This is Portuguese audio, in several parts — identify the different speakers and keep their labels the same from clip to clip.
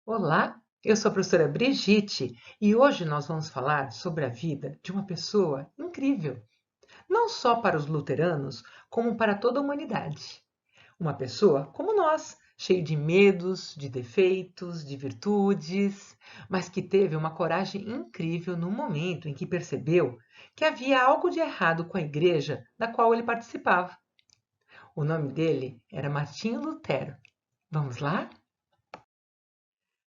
Speaker 1: Olá, eu sou a professora Brigitte e hoje nós vamos falar sobre a vida de uma pessoa incrível, não só para os luteranos, como para toda a humanidade. Uma pessoa como nós, cheio de medos, de defeitos, de virtudes, mas que teve uma coragem incrível no momento em que percebeu que havia algo de errado com a igreja da qual ele participava. O nome dele era Martinho Lutero. Vamos lá?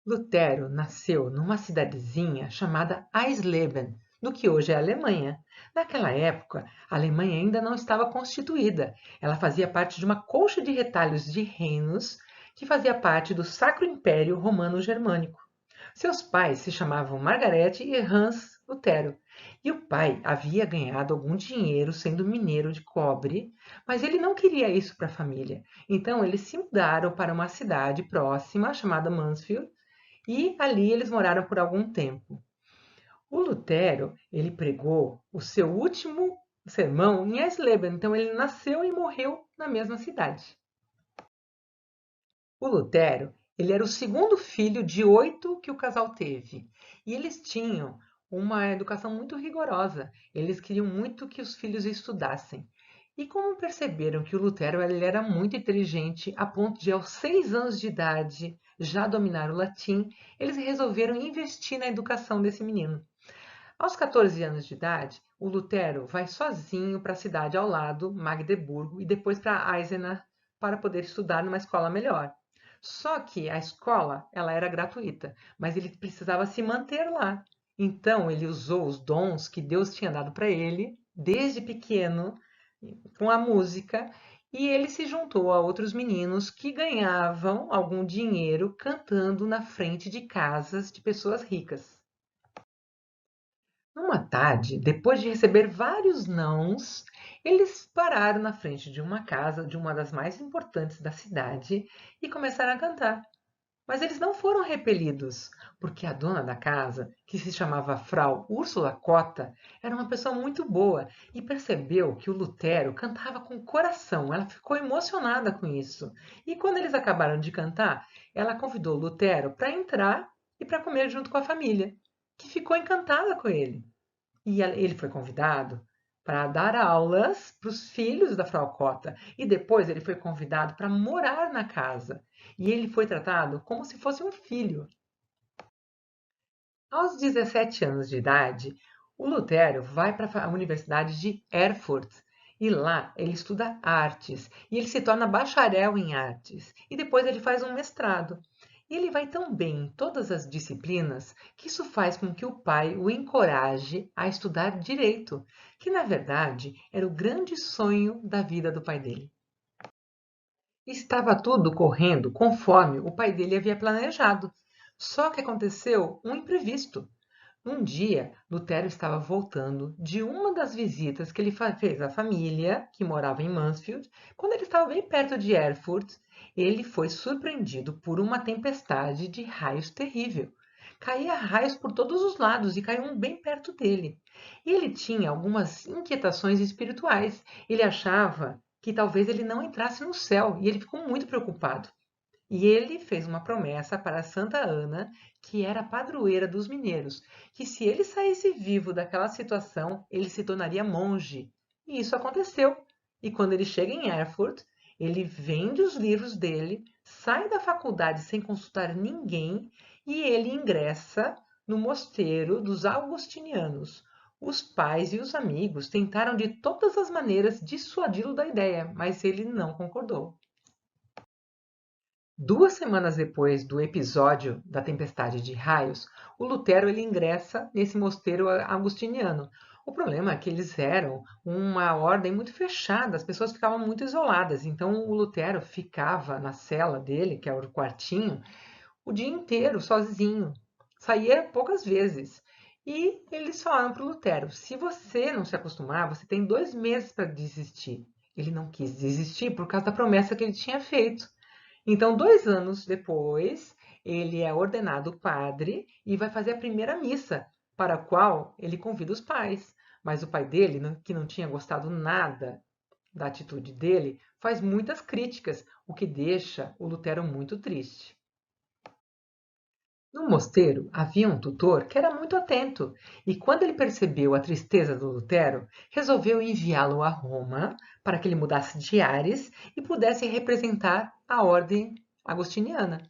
Speaker 1: Lutero nasceu numa cidadezinha chamada Eisleben, no que hoje é a Alemanha. Naquela época, a Alemanha ainda não estava constituída. Ela fazia parte de uma colcha de retalhos de reinos que fazia parte do Sacro Império Romano-Germânico. Seus pais se chamavam Margarete e Hans Lutero, e o pai havia ganhado algum dinheiro sendo mineiro de cobre, mas ele não queria isso para a família. Então eles se mudaram para uma cidade próxima chamada Mansfield e ali eles moraram por algum tempo. O Lutero, ele pregou o seu último sermão em Eisleben, então ele nasceu e morreu na mesma cidade. O Lutero, ele era o segundo filho de 8 que o casal teve. E eles tinham uma educação muito rigorosa. Eles queriam muito que os filhos estudassem. E como perceberam que o Lutero ele era muito inteligente, a ponto de, aos 6 anos de idade, já dominar o latim, eles resolveram investir na educação desse menino. Aos 14 anos de idade, o Lutero vai sozinho para a cidade ao lado, Magdeburgo, e depois para Eisenach, para poder estudar numa escola melhor. Só que a escola ela era gratuita, mas ele precisava se manter lá. Então ele usou os dons que Deus tinha dado para ele desde pequeno com a música e ele se juntou a outros meninos que ganhavam algum dinheiro cantando na frente de casas de pessoas ricas. Numa tarde, depois de receber vários nãos, eles pararam na frente de uma casa de uma das mais importantes da cidade e começaram a cantar. Mas eles não foram repelidos, porque a dona da casa, que se chamava Frau Úrsula Cotta, era uma pessoa muito boa e percebeu que o Lutero cantava com coração. Ela ficou emocionada com isso. E quando eles acabaram de cantar, ela convidou o Lutero para entrar e para comer junto com a família, que ficou encantada com ele. E ele foi convidado para dar aulas para os filhos da Frau Cotta. E depois ele foi convidado para morar na casa. E ele foi tratado como se fosse um filho. Aos 17 anos de idade, o Lutero vai para a Universidade de Erfurt. E lá ele estuda artes. E ele se torna bacharel em artes. E depois ele faz um mestrado. E ele vai tão bem em todas as disciplinas que isso faz com que o pai o encoraje a estudar direito, que na verdade era o grande sonho da vida do pai dele. Estava tudo correndo conforme o pai dele havia planejado. Só que aconteceu um imprevisto. Um dia, Lutero estava voltando de uma das visitas que ele fez à família, que morava em Mansfield. Quando ele estava bem perto de Erfurt, ele foi surpreendido por uma tempestade de raios terrível. Caía raios por todos os lados e caiu um bem perto dele. E ele tinha algumas inquietações espirituais. Ele achava que talvez ele não entrasse no céu e ele ficou muito preocupado. E ele fez uma promessa para Santa Ana, que era a padroeira dos mineiros, que se ele saísse vivo daquela situação, ele se tornaria monge. E isso aconteceu. E quando ele chega em Erfurt, ele vende os livros dele, sai da faculdade sem consultar ninguém e ele ingressa no mosteiro dos Augustinianos. Os pais e os amigos tentaram de todas as maneiras dissuadi-lo da ideia, mas ele não concordou. 2 semanas depois do episódio da tempestade de raios, o Lutero ele ingressa nesse mosteiro agustiniano. O problema é que eles eram uma ordem muito fechada, as pessoas ficavam muito isoladas. Então o Lutero ficava na cela dele, que é o quartinho, o dia inteiro sozinho. Saía poucas vezes. E eles falaram para o Lutero: se você não se acostumar, você tem 2 meses para desistir. Ele não quis desistir por causa da promessa que ele tinha feito. Então, 2 anos depois, ele é ordenado padre e vai fazer a primeira missa, para a qual ele convida os pais. Mas o pai dele, que não tinha gostado nada da atitude dele, faz muitas críticas, o que deixa o Lutero muito triste. No mosteiro havia um tutor que era muito atento, e quando ele percebeu a tristeza do Lutero, resolveu enviá-lo a Roma para que ele mudasse de ares e pudesse representar a ordem agostiniana.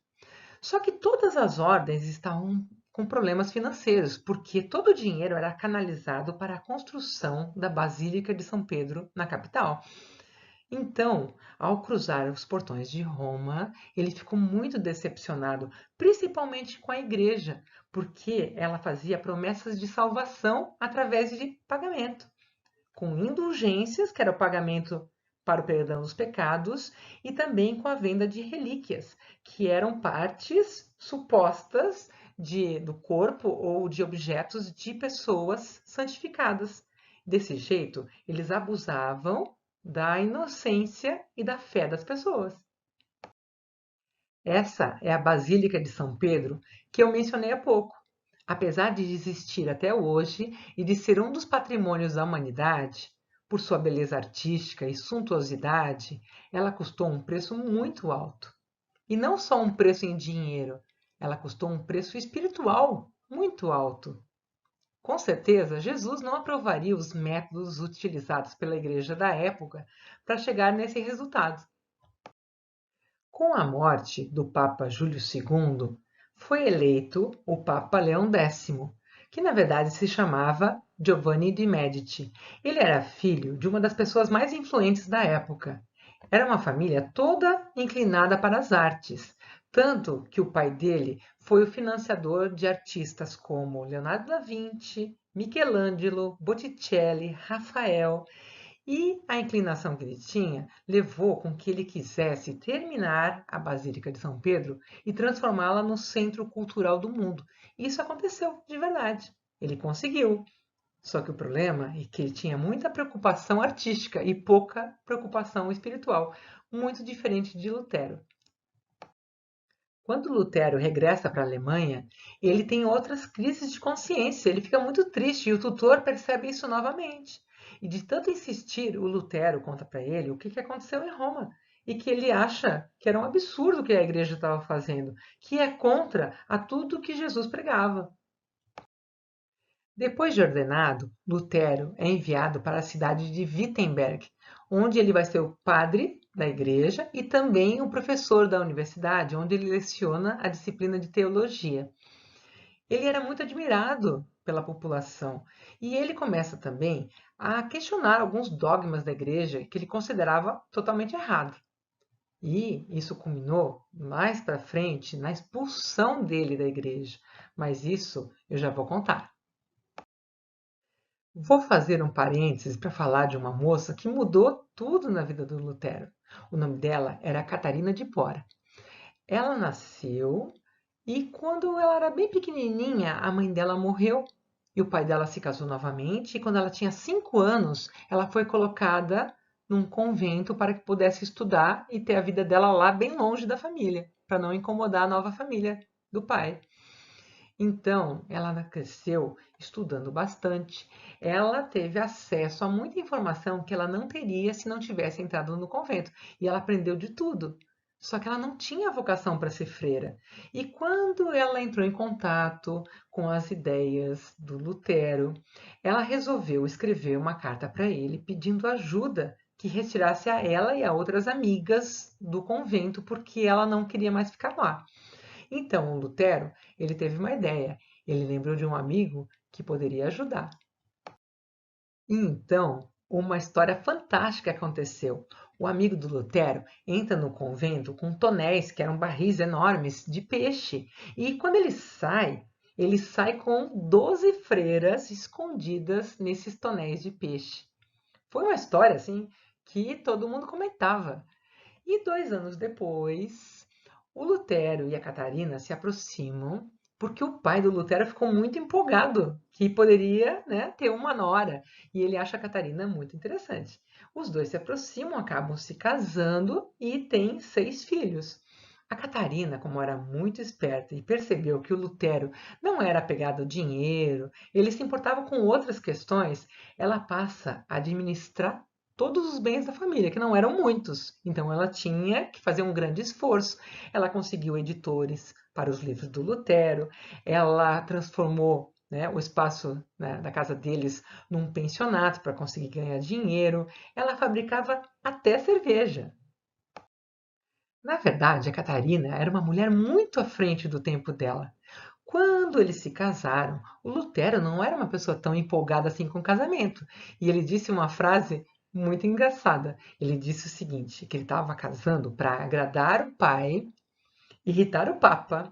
Speaker 1: Só que todas as ordens estavam com problemas financeiros, porque todo o dinheiro era canalizado para a construção da Basílica de São Pedro na capital. Então, ao cruzar os portões de Roma, ele ficou muito decepcionado, principalmente com a igreja, porque ela fazia promessas de salvação através de pagamento, com indulgências, que era o pagamento para o perdão dos pecados, e também com a venda de relíquias, que eram partes supostas do corpo ou de objetos de pessoas santificadas. Desse jeito, eles abusavam da inocência e da fé das pessoas. Essa é a Basílica de São Pedro que eu mencionei há pouco. Apesar de existir até hoje e de ser um dos patrimônios da humanidade, por sua beleza artística e suntuosidade, ela custou um preço muito alto. E não só um preço em dinheiro, ela custou um preço espiritual muito alto. Com certeza, Jesus não aprovaria os métodos utilizados pela igreja da época para chegar nesse resultado. Com a morte do Papa Júlio II, foi eleito o Papa Leão X, que na verdade se chamava Giovanni de Medici. Ele era filho de uma das pessoas mais influentes da época. Era uma família toda inclinada para as artes, tanto que o pai dele foi o financiador de artistas como Leonardo da Vinci, Michelangelo, Botticelli, Rafael, e a inclinação que ele tinha levou com que ele quisesse terminar a Basílica de São Pedro e transformá-la no centro cultural do mundo. E isso aconteceu de verdade. Ele conseguiu. Só que o problema é que ele tinha muita preocupação artística e pouca preocupação espiritual, muito diferente de Lutero. Quando Lutero regressa para a Alemanha, ele tem outras crises de consciência, ele fica muito triste e o tutor percebe isso novamente. E de tanto insistir, o Lutero conta para ele o que aconteceu em Roma e que ele acha que era um absurdo o que a igreja estava fazendo, que é contra a tudo que Jesus pregava. Depois de ordenado, Lutero é enviado para a cidade de Wittenberg, onde ele vai ser o padre da igreja e também o professor da universidade, onde ele leciona a disciplina de teologia. Ele era muito admirado pela população e ele começa também a questionar alguns dogmas da igreja que ele considerava totalmente errado. E isso culminou mais para frente na expulsão dele da igreja, mas isso eu já vou contar. Vou fazer um parênteses para falar de uma moça que mudou tudo na vida do Lutero. O nome dela era Catarina de Pora. Ela nasceu e quando ela era bem pequenininha, a mãe dela morreu e o pai dela se casou novamente. E quando ela tinha 5 anos, ela foi colocada num convento para que pudesse estudar e ter a vida dela lá bem longe da família, para não incomodar a nova família do pai. Então, ela cresceu estudando bastante. Ela teve acesso a muita informação que ela não teria se não tivesse entrado no convento. E ela aprendeu de tudo. Só que ela não tinha vocação para ser freira. E quando ela entrou em contato com as ideias do Lutero, ela resolveu escrever uma carta para ele pedindo ajuda que retirasse a ela e a outras amigas do convento, porque ela não queria mais ficar lá. Então, o Lutero, ele teve uma ideia. Ele lembrou de um amigo que poderia ajudar. E então, uma história fantástica aconteceu. O amigo do Lutero entra no convento com tonéis, que eram barris enormes de peixe. E quando ele sai com 12 freiras escondidas nesses tonéis de peixe. Foi uma história, assim, que todo mundo comentava. E 2 anos depois, o Lutero e a Catarina se aproximam porque o pai do Lutero ficou muito empolgado que poderia, né, ter uma nora e ele acha a Catarina muito interessante. Os dois se aproximam, acabam se casando e têm 6 filhos. A Catarina, como era muito esperta e percebeu que o Lutero não era apegado ao dinheiro, ele se importava com outras questões, ela passa a administrar todos os bens da família, que não eram muitos. Então ela tinha que fazer um grande esforço. Ela conseguiu editores para os livros do Lutero, ela transformou, né, o espaço, né, da casa deles num pensionato para conseguir ganhar dinheiro. Ela fabricava até cerveja. Na verdade, a Catarina era uma mulher muito à frente do tempo dela. Quando eles se casaram, o Lutero não era uma pessoa tão empolgada assim com o casamento. E ele disse uma frase muito engraçada. Ele disse o seguinte, que ele estava casando para agradar o pai, irritar o papa,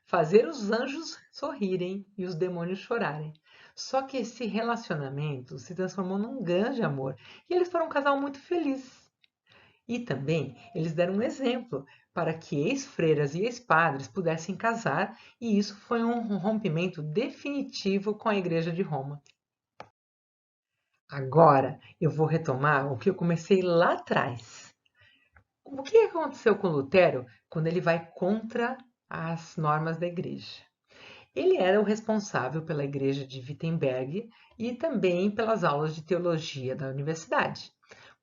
Speaker 1: fazer os anjos sorrirem e os demônios chorarem. Só que esse relacionamento se transformou num grande amor e eles foram um casal muito feliz. E também eles deram um exemplo para que ex-freiras e ex-padres pudessem casar, e isso foi um rompimento definitivo com a Igreja de Roma. Agora eu vou retomar o que eu comecei lá atrás. O que aconteceu com Lutero quando ele vai contra as normas da Igreja? Ele era o responsável pela Igreja de Wittenberg e também pelas aulas de teologia da universidade.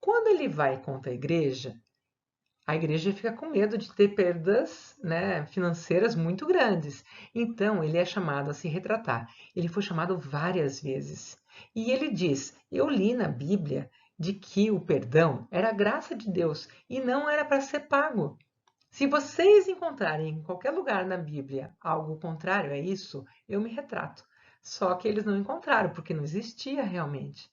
Speaker 1: Quando ele vai contra a igreja fica com medo de ter perdas, né, financeiras muito grandes. Então, ele é chamado a se retratar. Ele foi chamado várias vezes. E ele diz: Eu li na Bíblia de que o perdão era a graça de Deus e não era para ser pago. Se vocês encontrarem em qualquer lugar na Bíblia algo contrário a isso, eu me retrato. Só que eles não encontraram, porque não existia realmente.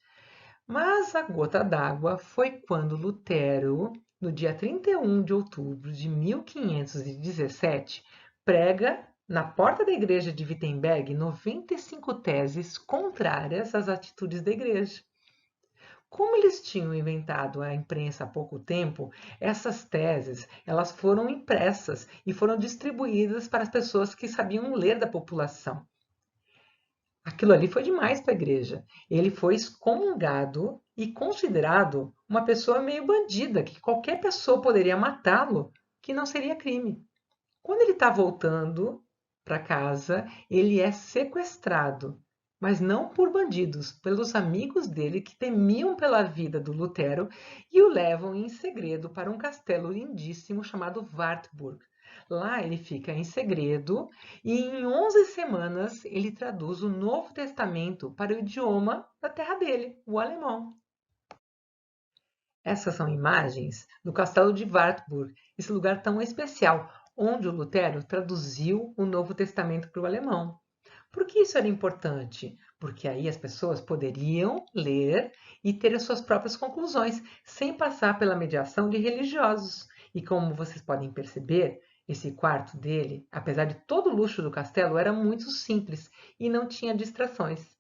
Speaker 1: Mas a gota d'água foi quando Lutero, no dia 31 de outubro de 1517, prega na porta da igreja de Wittenberg 95 teses contrárias às atitudes da igreja. Como eles tinham inventado a imprensa há pouco tempo, essas teses elas foram impressas e foram distribuídas para as pessoas que sabiam ler da população. Aquilo ali foi demais para a igreja. Ele foi excomungado e considerado uma pessoa meio bandida, que qualquer pessoa poderia matá-lo, que não seria crime. Quando ele está voltando para casa, ele é sequestrado, mas não por bandidos, pelos amigos dele que temiam pela vida do Lutero e o levam em segredo para um castelo lindíssimo chamado Wartburg. Lá ele fica em segredo e em 11 semanas ele traduz o Novo Testamento para o idioma da terra dele, o alemão. Essas são imagens do castelo de Wartburg, esse lugar tão especial, onde o Lutero traduziu o Novo Testamento para o alemão. Por que isso era importante? Porque aí as pessoas poderiam ler e ter as suas próprias conclusões, sem passar pela mediação de religiosos. E como vocês podem perceber, esse quarto dele, apesar de todo o luxo do castelo, era muito simples e não tinha distrações.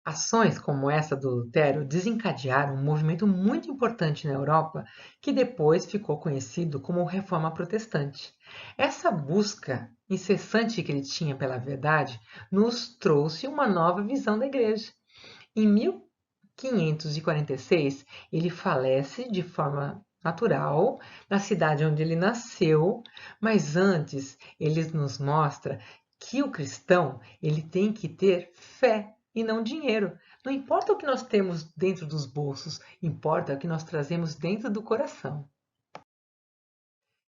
Speaker 1: Ações como essa do Lutero desencadearam um movimento muito importante na Europa, que depois ficou conhecido como Reforma Protestante. Essa busca incessante que ele tinha pela verdade nos trouxe uma nova visão da Igreja. Em 1546, ele falece de forma natural na cidade onde ele nasceu, mas antes ele nos mostra que o cristão ele tem que ter fé e não dinheiro. Não importa o que nós temos dentro dos bolsos, importa o que nós trazemos dentro do coração.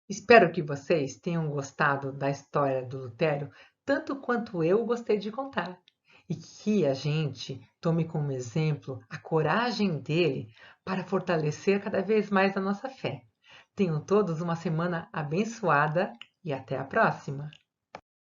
Speaker 1: Espero que vocês tenham gostado da história do Lutero, tanto quanto eu gostei de contar. E que a gente tome como exemplo a coragem dele para fortalecer cada vez mais a nossa fé. Tenham todos uma semana abençoada e até a próxima!